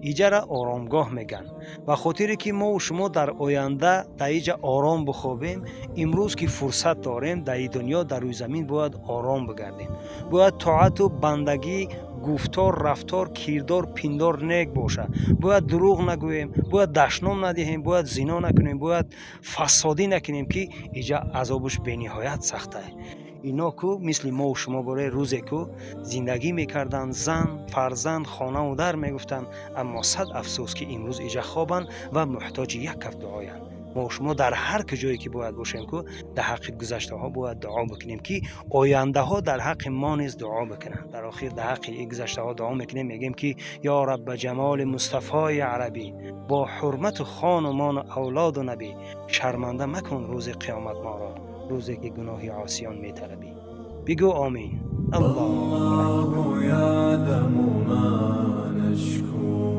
ایجا را آرامگاه میگن. و خاطری که ما و شما در آینده در اینجا آرام بخوابیم، امروز که فرصت داریم در این دنیا در روی زمین باید آرام بگردیم. باید طاعت و بندگی، گفتار، رفتار، کردار، پندار نیک باشه. باید دروغ نگوییم، باید دشنام ندهیم، باید زنا نکنیم، باید فسادی نکنیم که اینجا عذابش بینهایت سخته. اینا کو مثل ما و شما برای روزی کو زندگی میکردن، زن، فرزند، خانه و در میگفتن، اما صد افسوس که امروز اینجا خوابن و محتاج یک کف دعاین. ما و شما در هر کجایی که باید باشیم کو در حق گذشته ها باید دعا بکنیم که آینده ها در حق ما نیز دعا بکنن. در آخر در حق این گذشته ها دعا میکنیم، میگیم که یا رب جمال مصطفی عربی، با حرمت خان و مان و اولاد و نبی، شرمنده مکن روز قیامت ما را، روزی که گناه عاصیان میطلبی. بگو آمین. الله الله يعلم ما نشكو